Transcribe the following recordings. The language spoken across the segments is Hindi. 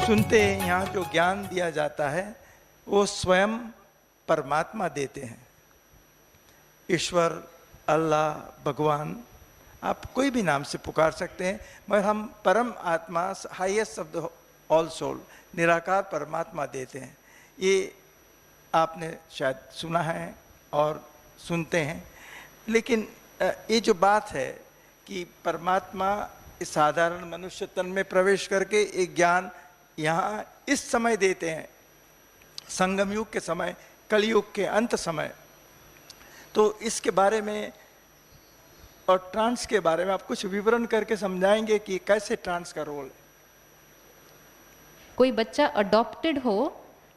सुनते हैं यहाँ जो ज्ञान दिया जाता है वो स्वयं परमात्मा देते हैं। ईश्वर, अल्लाह, भगवान, आप कोई भी नाम से पुकार सकते हैं, मगर हम परम आत्मा, highest of the all soul, निराकार परमात्मा देते हैं। ये आपने शायद सुना है और सुनते हैं। लेकिन ये जो बात है कि परमात्मा इस साधारण मनुष्य तन में प्रवेश करके एक ज्ञान यहाँ इस समय देते हैं, संगम युग के समय, कलयुग के अंत समय, तो इसके बारे में और ट्रांस के बारे में आप कुछ विवरण करके समझाएंगे कि कैसे ट्रांस का रोल है? कोई बच्चा अडॉप्टेड हो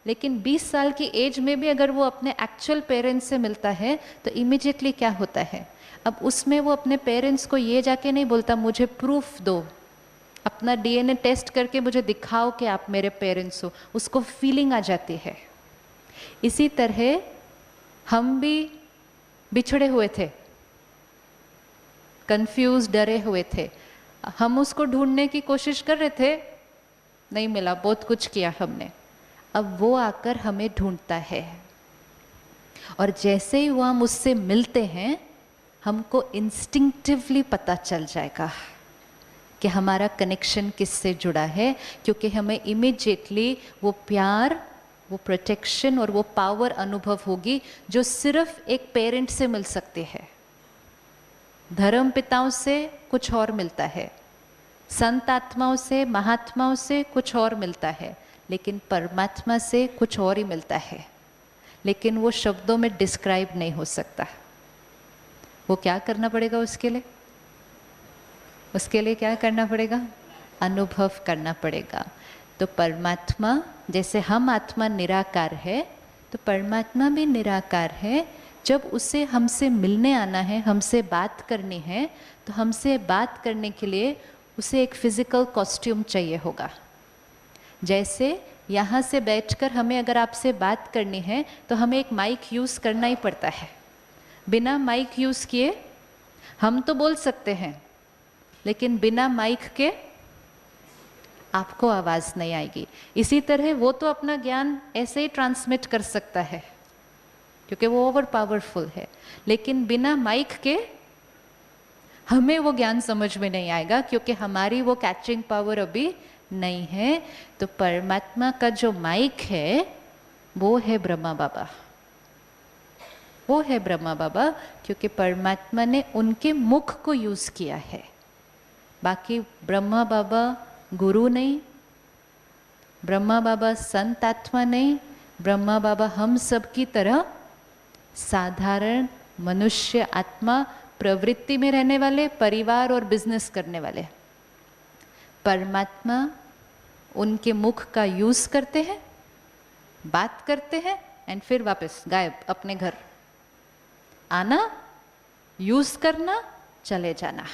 लेकिन 20 साल की एज में भी अगर वो अपने एक्चुअल पेरेंट्स से मिलता है तो इमीडिएटली क्या होता है, अब उसमें वो अपने पेरेंट्स को ये जाके नहीं बोलता मुझे प्रूफ दो, अपना डीएनए टेस्ट करके मुझे दिखाओ कि आप मेरे पेरेंट्स हो, उसको फीलिंग आ जाती है। इसी तरह हम भी बिछड़े हुए थे, कंफ्यूज, डरे हुए थे, हम उसको ढूंढने की कोशिश कर रहे थे, नहीं मिला, बहुत कुछ किया हमने, अब वो आकर हमें ढूंढता है। और जैसे ही वो हम उससे मिलते हैं हमको इंस्टिंक्टिवली पता चल जाएगा कि हमारा कनेक्शन किससे जुड़ा है, क्योंकि हमें इमीडिएटली वो प्यार, वो प्रोटेक्शन और वो पावर अनुभव होगी जो सिर्फ एक पेरेंट से मिल सकती है। धर्म पिताओं से कुछ और मिलता है, संत आत्माओं से, महात्माओं से कुछ और मिलता है, लेकिन परमात्मा से कुछ और ही मिलता है, लेकिन वो शब्दों में डिस्क्राइब नहीं हो सकता। वो क्या करना पड़ेगा उसके लिए? उसके लिए क्या करना पड़ेगा? अनुभव करना पड़ेगा। तो परमात्मा, जैसे हम आत्मा निराकार है तो परमात्मा भी निराकार है। जब उसे हमसे मिलने आना है, हमसे बात करनी है, तो हमसे बात करने के लिए उसे एक फिजिकल कॉस्ट्यूम चाहिए होगा। जैसे यहाँ से बैठकर हमें अगर आपसे बात करनी है तो हमें एक माइक यूज़ करना ही पड़ता है। बिना माइक यूज़ किए हम तो बोल सकते हैं, लेकिन बिना माइक के आपको आवाज़ नहीं आएगी। इसी तरह वो तो अपना ज्ञान ऐसे ही ट्रांसमिट कर सकता है क्योंकि वो ओवर पावरफुल है, लेकिन बिना माइक के हमें वो ज्ञान समझ में नहीं आएगा क्योंकि हमारी वो कैचिंग पावर अभी नहीं है। तो परमात्मा का जो माइक है वो है ब्रह्मा बाबा, वो है ब्रह्मा बाबा, क्योंकि परमात्मा ने उनके मुख को यूज़ किया है। बाकी ब्रह्मा बाबा गुरु नहीं, ब्रह्मा बाबा संत आत्मा नहीं, ब्रह्मा बाबा हम सब की तरह साधारण मनुष्य आत्मा, प्रवृत्ति में रहने वाले, परिवार और बिजनेस करने वाले। परमात्मा उनके मुख का यूज़ करते हैं, बात करते हैं एंड फिर वापस गायब, अपने घर आना, यूज़ करना, चले जाना।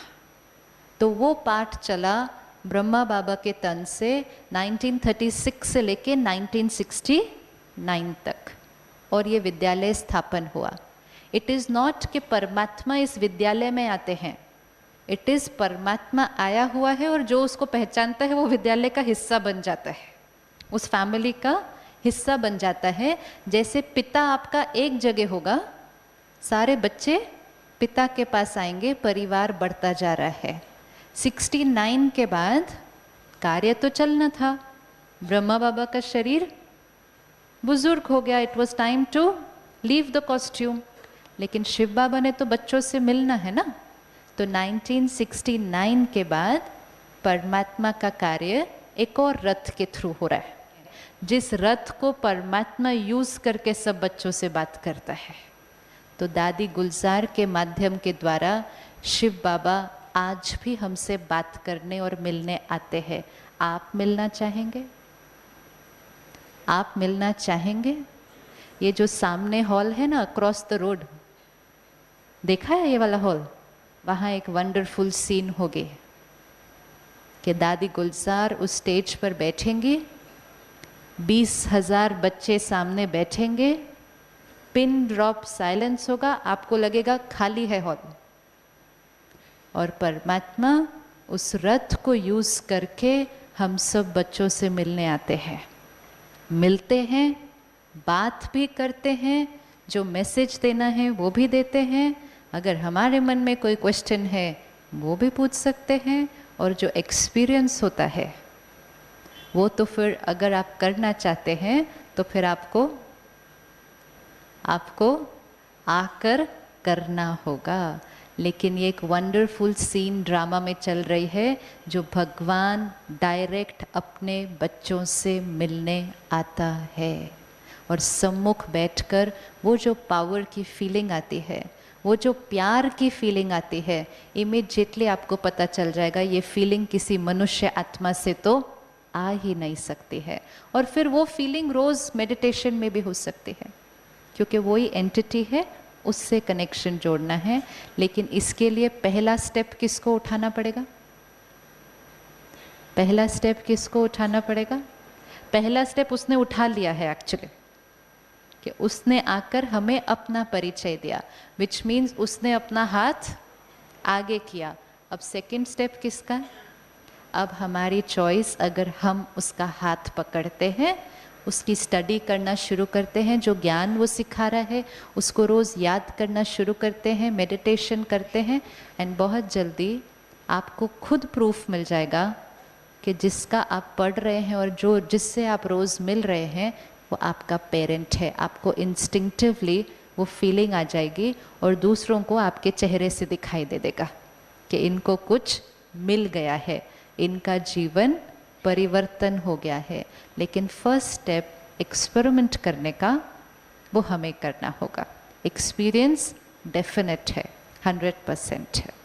तो वो पाठ चला ब्रह्मा बाबा के तन से 1936 से लेके 1969 तक, और ये विद्यालय स्थापन हुआ। इट इज़ नॉट कि परमात्मा इस विद्यालय में आते हैं, इट इज़ परमात्मा आया हुआ है और जो उसको पहचानता है वो विद्यालय का हिस्सा बन जाता है, उस फैमिली का हिस्सा बन जाता है। जैसे पिता आपका एक जगह होगा, सारे बच्चे पिता के पास आएंगे, परिवार बढ़ता जा रहा है। 69 के बाद कार्य तो चलना था, ब्रह्मा बाबा का शरीर बुजुर्ग हो गया, it was time to leave the costume, लेकिन शिव बाबा ने तो बच्चों से मिलना है ना। तो 1969 के बाद परमात्मा का कार्य एक और रथ के थ्रू हो रहा है, जिस रथ को परमात्मा यूज़ करके सब बच्चों से बात करता है। तो दादी गुलजार के माध्यम के द्वारा शिव बाबा आज भी हमसे बात करने और मिलने आते हैं। आप मिलना चाहेंगे? आप मिलना चाहेंगे? ये जो सामने हॉल है ना, अक्रॉस द रोड, देखा है ये वाला हॉल? वहाँ एक वंडरफुल सीन होगी कि दादी गुलजार उस स्टेज पर बैठेंगी, 20,000 बच्चे सामने बैठेंगे, पिन ड्रॉप साइलेंस होगा, आपको लगेगा खाली है हॉल, और परमात्मा उस रथ को यूज़ करके हम सब बच्चों से मिलने आते हैं, मिलते हैं, बात भी करते हैं, जो मैसेज देना है वो भी देते हैं, अगर हमारे मन में कोई क्वेश्चन है वो भी पूछ सकते हैं, और जो एक्सपीरियंस होता है वो तो फिर अगर आप करना चाहते हैं तो फिर आपको आकर करना होगा। लेकिन ये एक वंडरफुल सीन ड्रामा में चल रही है, जो भगवान डायरेक्ट अपने बच्चों से मिलने आता है, और सम्मुख बैठकर वो जो पावर की फीलिंग आती है, वो जो प्यार की फीलिंग आती है, इमीडिएटली आपको पता चल जाएगा ये फीलिंग किसी मनुष्य आत्मा से तो आ ही नहीं सकती है। और फिर वो फीलिंग रोज़ मेडिटेशन में भी हो सकती है, क्योंकि वही एंटिटी है, उससे कनेक्शन जोड़ना है। लेकिन इसके लिए पहला स्टेप किसको उठाना पड़ेगा? पहला स्टेप किसको उठाना पड़ेगा? पहला स्टेप उसने उठा लिया है एक्चुअली, कि उसने आकर हमें अपना परिचय दिया, विच मीन्स उसने अपना हाथ आगे किया। अब सेकंड स्टेप किसका? अब हमारी चॉइस, अगर हम उसका हाथ पकड़ते हैं, उसकी स्टडी करना शुरू करते हैं, जो ज्ञान वो सिखा रहा है उसको रोज़ याद करना शुरू करते हैं, मेडिटेशन करते हैं, एंड बहुत जल्दी आपको खुद प्रूफ मिल जाएगा कि जिसका आप पढ़ रहे हैं और जो जिससे आप रोज़ मिल रहे हैं वो आपका पेरेंट है। आपको इंस्टिंक्टिवली वो फीलिंग आ जाएगी, और दूसरों को आपके चेहरे से दिखाई दे देगा कि इनको कुछ मिल गया है, इनका जीवन परिवर्तन हो गया है। लेकिन फर्स्ट स्टेप एक्सपेरिमेंट करने का वो हमें करना होगा। एक्सपीरियंस डेफिनेट है, 100% है।